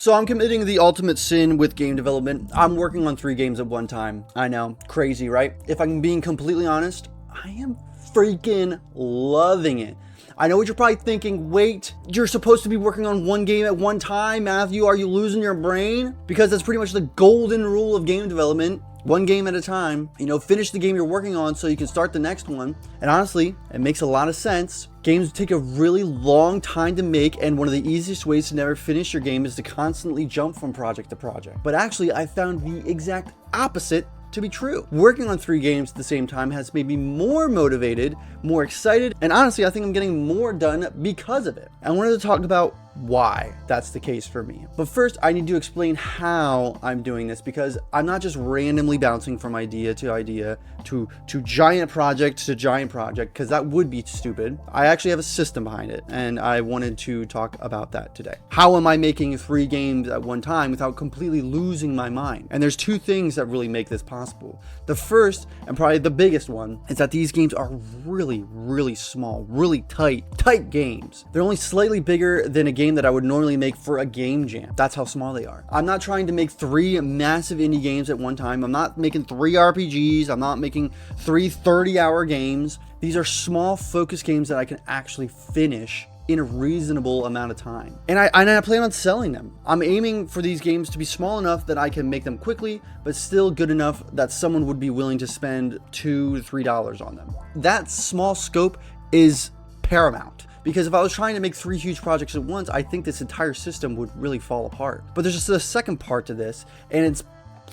So I'm committing the ultimate sin with game development. I'm working on 3 games at one time. I know, crazy, right? If I'm being completely honest, I am freaking loving it. I know what you're probably thinking. Wait, you're supposed to be working on 1 game at one time, Matthew. Are you losing your brain? Because that's pretty much the golden rule of game development. 1 game at a time, finish the game you're working on so you can start the next one. And honestly, it makes a lot of sense. Games take a really long time to make, and one of the easiest ways to never finish your game is to constantly jump from project to project. But actually, I found the exact opposite to be true. Working on 3 games at the same time has made me more motivated, more excited, and honestly, I think I'm getting more done because of it. I wanted to talk about why that's the case for me. But first, I need to explain how I'm doing this, because I'm not just randomly bouncing from idea to giant project to giant project, because that would be stupid. I actually have a system behind it, and I wanted to talk about that today. How am I making 3 games at one time without completely losing my mind? And there's 2 things that really make this possible. The first, and probably the biggest one, is that these games are really, really small, really tight games. They're only slightly bigger than a game that I would normally make for a game jam. That's how small they are. I'm not trying to make 3 massive indie games at one time. I'm not making 3 RPGs. I'm not making 3 30-hour games. These are small, focused games that I can actually finish in a reasonable amount of time. And I plan on selling them. I'm aiming for these games to be small enough that I can make them quickly, but still good enough that someone would be willing to spend $2 to $3 on them. That small scope is paramount. Because if I was trying to make 3 huge projects at once, I think this entire system would really fall apart. But there's just a second part to this, and it's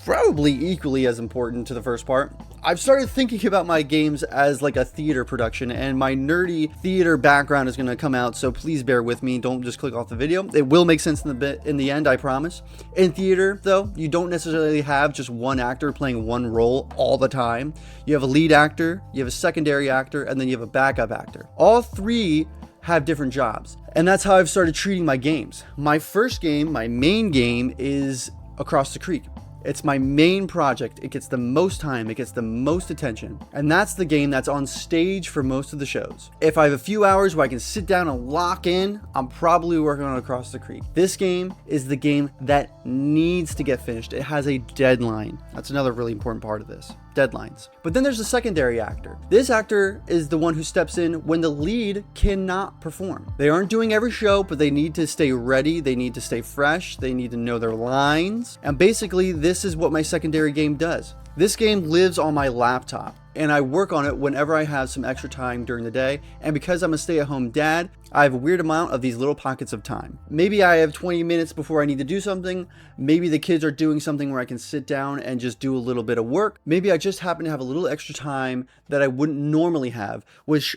probably equally as important to the first part. I've started thinking about my games as like a theater production, and my nerdy theater background is going to come out, so please bear with me. Don't just click off the video. It will make sense in the end, I promise. In theater, though, you don't necessarily have just one actor playing one role all the time. You have a lead actor, you have a secondary actor, and then you have a backup actor. All 3 have different jobs, and that's how I've started treating my games. My first game, my main game, is Across the Creek. It's my main project. It gets the most time, it gets the most attention, and that's the game that's on stage for most of the shows. If I have a few hours where I can sit down and lock in, I'm probably working on Across the Creek. This game is the game that needs to get finished. It has a deadline. That's another really important part of this. Deadlines. But then there's a secondary actor. This actor is the one who steps in when the lead cannot perform. They aren't doing every show, but they need to stay ready. They need to stay fresh. They need to know their lines. And basically, this is what my secondary game does. This game lives on my laptop, and I work on it whenever I have some extra time during the day. And because I'm a stay-at-home dad, I have a weird amount of these little pockets of time. Maybe I have 20 minutes before I need to do something. Maybe the kids are doing something where I can sit down and just do a little bit of work. Maybe I just happen to have a little extra time that I wouldn't normally have, which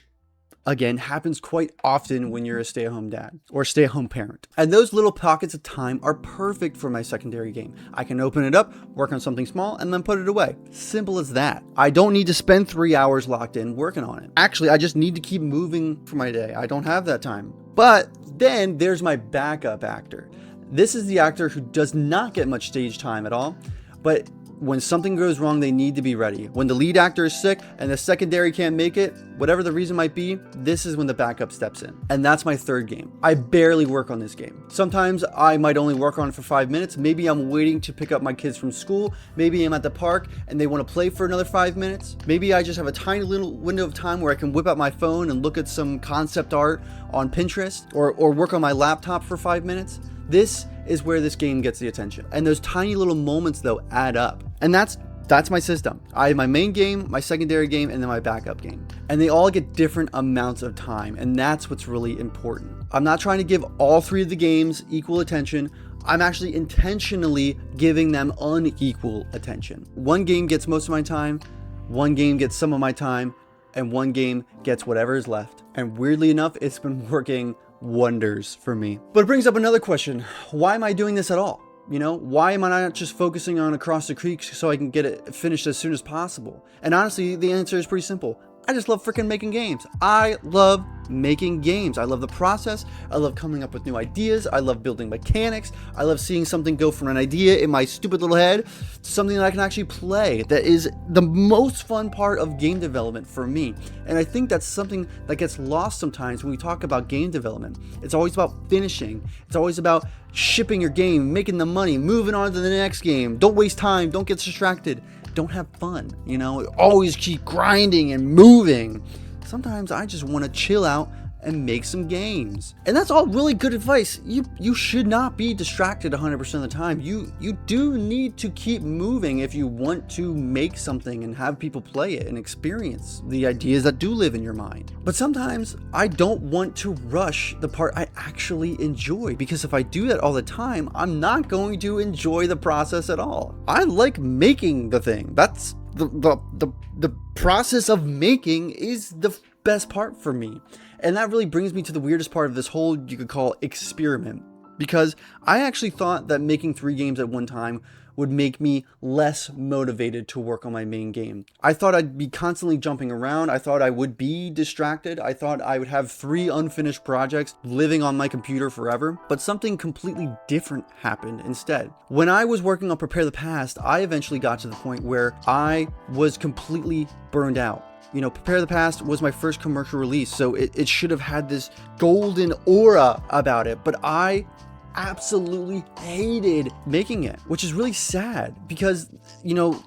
again happens quite often when you're a stay-at-home dad or stay-at-home parent. And those little pockets of time are perfect for my secondary game. I can open it up, work on something small, and then put it away. Simple as that. I don't need to spend 3 hours locked in working on it. Actually, I just need to keep moving for my day. I don't have that time. But then there's my backup actor. This is the actor who does not get much stage time at all, but when something goes wrong, they need to be ready. When the lead actor is sick and the secondary can't make it, whatever the reason might be, this is when the backup steps in. And that's my third game. I barely work on this game. Sometimes I might only work on it for 5 minutes. Maybe I'm waiting to pick up my kids from school. Maybe I'm at the park and they want to play for another 5 minutes. Maybe I just have a tiny little window of time where I can whip out my phone and look at some concept art on Pinterest or work on my laptop for 5 minutes. This is where this game gets the attention. And those tiny little moments, though, add up. And that's my system. I have my main game, my secondary game, and then my backup game. And they all get different amounts of time. And that's what's really important. I'm not trying to give all 3 of the games equal attention. I'm actually intentionally giving them unequal attention. 1 game gets most of my time, 1 game gets some of my time, and 1 game gets whatever is left. And weirdly enough, it's been working wonders for me. But it brings up another question. Why am I doing this at all? Why am I not just focusing on Across the Creek so I can get it finished as soon as possible? And honestly, the answer is pretty simple. I just love freaking making games. I love making games. I love the process. I love coming up with new ideas. I love building mechanics. I love seeing something go from an idea in my stupid little head to something that I can actually play. That is the most fun part of game development for me. And I think that's something that gets lost sometimes when we talk about game development. It's always about finishing. It's always about shipping your game, making the money, moving on to the next game. Don't waste time. Don't get distracted. Don't have fun. Always keep grinding and moving. Sometimes I just want to chill out and make some games. And that's all really good advice. You should not be distracted 100% of the time. You do need to keep moving if you want to make something and have people play it and experience the ideas that do live in your mind. But sometimes I don't want to rush the part I actually enjoy, because if I do that all the time, I'm not going to enjoy the process at all. I like making the thing. That's the process of making is the best part for me. And that really brings me to the weirdest part of this whole, you could call, experiment. Because I actually thought that making 3 games at one time would make me less motivated to work on my main game. I thought I'd be constantly jumping around. I thought I would be distracted. I thought I would have 3 unfinished projects living on my computer forever. But something completely different happened instead. When I was working on Prepare the Past, I eventually got to the point where I was completely burned out. Prepare the Past was my first commercial release, so it should have had this golden aura about it, but I absolutely hated making it, which is really sad because,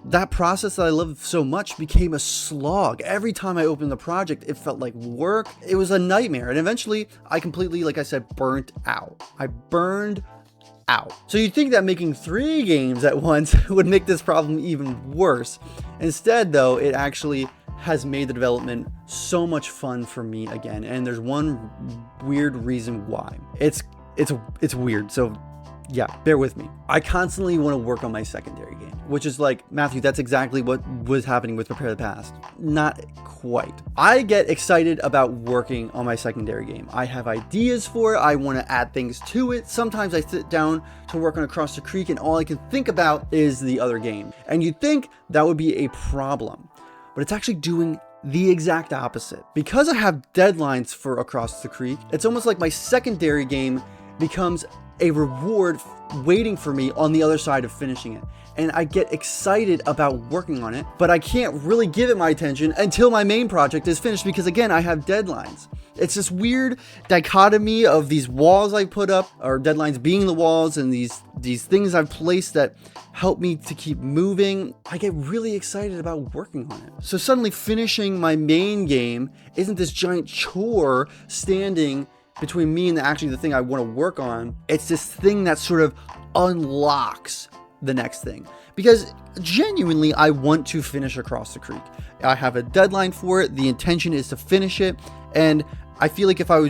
that process that I loved so much became a slog. Every time I opened the project, it felt like work. It was a nightmare, and eventually I completely, like I said, burnt out. I burned out. So you'd think that making 3 games at once would make this problem even worse. Instead, though, it actually has made the development so much fun for me again. And there's one weird reason why. It's weird. So yeah, bear with me. I constantly want to work on my secondary game, which is like, Matthew, that's exactly what was happening with Prepare the Past. Not quite. I get excited about working on my secondary game. I have ideas for it. I want to add things to it. Sometimes I sit down to work on Across the Creek and all I can think about is the other game. And you'd think that would be a problem, but it's actually doing the exact opposite. Because I have deadlines for Across the Creek, it's almost like my secondary game becomes a reward waiting for me on the other side of finishing it. And I get excited about working on it, but I can't really give it my attention until my main project is finished because, again, I have deadlines. It's this weird dichotomy of these walls I put up, or deadlines being the walls, and these things I've placed that help me to keep moving. I get really excited about working on it. So suddenly finishing my main game isn't this giant chore standing between me and actually the thing I want to work on. It's this thing that sort of unlocks the next thing, because genuinely I want to finish Across the Creek. I have a deadline for it. The intention is to finish it, and I feel like if I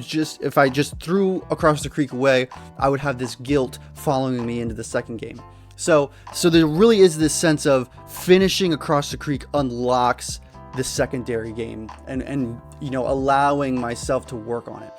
just threw Across the Creek away, I would have this guilt following me into the second game. So there really is this sense of finishing Across the Creek unlocks the secondary game and allowing myself to work on it.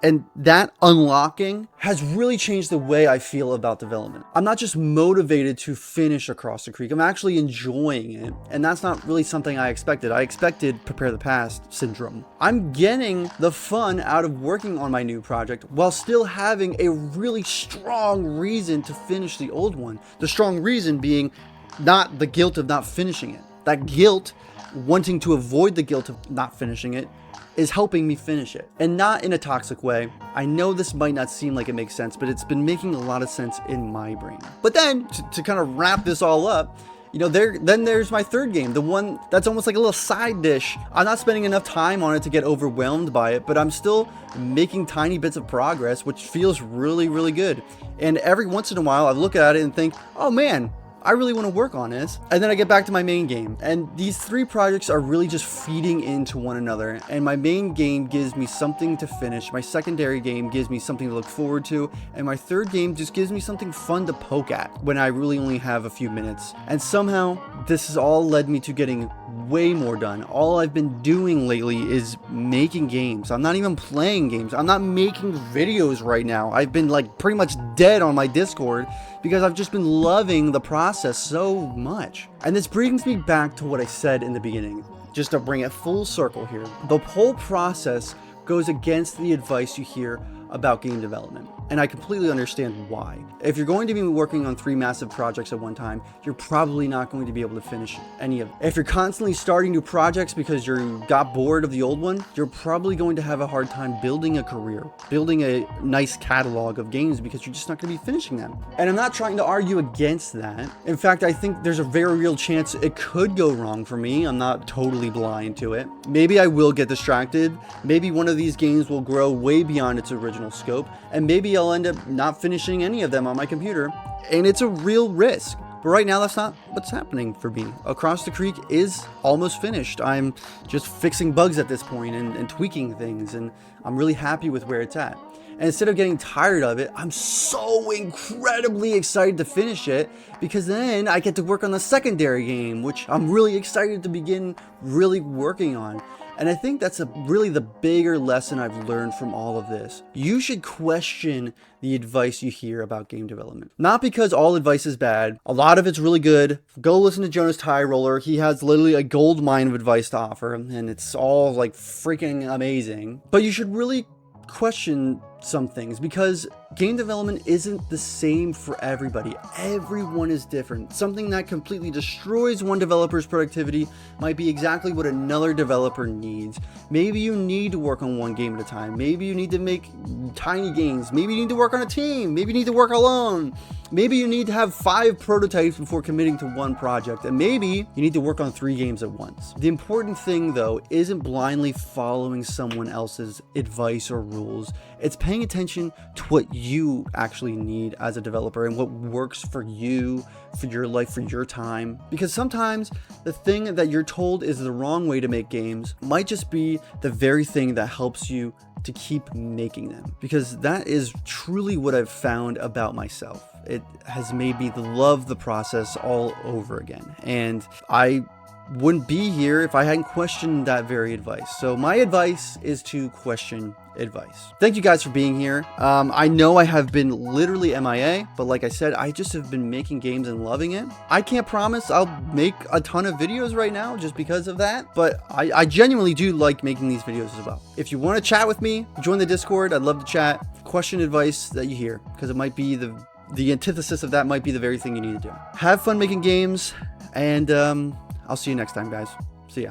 And that unlocking has really changed the way I feel about development. I'm not just motivated to finish Across the Creek, I'm actually enjoying it. And that's not really something I expected. I expected Prepare the Past syndrome. I'm getting the fun out of working on my new project while still having a really strong reason to finish the old one. The strong reason being not the guilt of not finishing it. That guilt, wanting to avoid the guilt of not finishing it, is helping me finish it, and not in a toxic way. I know this might not seem like it makes sense, but it's been making a lot of sense in my brain. But then to kind of wrap this all up, then there's my third game, the one that's almost like a little side dish. I'm not spending enough time on it to get overwhelmed by it, but I'm still making tiny bits of progress, which feels really, really good. And every once in a while I look at it and think, oh man, I really want to work on this. And then I get back to my main game. And these 3 projects are really just feeding into one another. And my main game gives me something to finish. My secondary game gives me something to look forward to. And my third game just gives me something fun to poke at when I really only have a few minutes. And somehow this has all led me to getting way more done. All I've been doing lately is making games. I'm not even playing games. I'm not making videos right now. I've been like pretty much dead on my Discord because I've just been loving the process so much. And this brings me back to what I said in the beginning. just to bring it full circle here, the whole process goes against the advice you hear about game development. And I completely understand why. If you're going to be working on 3 massive projects at one time, you're probably not going to be able to finish any of them. If you're constantly starting new projects because you got bored of the old one, you're probably going to have a hard time building a career, building a nice catalog of games, because you're just not going to be finishing them. And I'm not trying to argue against that. In fact, I think there's a very real chance it could go wrong for me. I'm not totally blind to it. Maybe I will get distracted. Maybe one of these games will grow way beyond its original scope, and maybe I'll end up not finishing any of them on my computer, and it's a real risk. But right now, that's not what's happening for me. Across the Creek is almost finished. I'm just fixing bugs at this point and tweaking things, and I'm really happy with where it's at. And instead of getting tired of it, I'm so incredibly excited to finish it, because then I get to work on the secondary game, which I'm really excited to begin really working on. And I think that's really the bigger lesson I've learned from all of this. You should question the advice you hear about game development. Not because all advice is bad. A lot of it's really good. Go listen to Jonas Tyroller. He has literally a gold mine of advice to offer, and it's all like freaking amazing. But you should really question some things, because game development isn't the same for everybody. Everyone is different. Something that completely destroys one developer's productivity might be exactly what another developer needs. Maybe you need to work on one game at a time. Maybe you need to make tiny games. Maybe you need to work on a team. Maybe you need to work alone. Maybe you need to have 5 prototypes before committing to one project. And maybe you need to work on 3 games at once. The important thing, though, isn't blindly following someone else's advice or rules. It's paying attention to what you actually need as a developer and what works for you, for your life, for your time. Because sometimes the thing that you're told is the wrong way to make games might just be the very thing that helps you to keep making them. Because that is truly what I've found about myself. It has made me love the process all over again. And I wouldn't be here if I hadn't questioned that very advice. So my advice is to question advice. Thank you guys for being here. I know I have been literally MIA, but like I said, I just have been making games and loving it. I can't promise I'll make a ton of videos right now just because of that, but I genuinely do like making these videos as well. If you want to chat with me, join the Discord. I'd love to chat. Question advice that you hear, because it might be the antithesis of that might be the very thing you need to do. Have fun making games, and I'll see you next time, guys. See ya.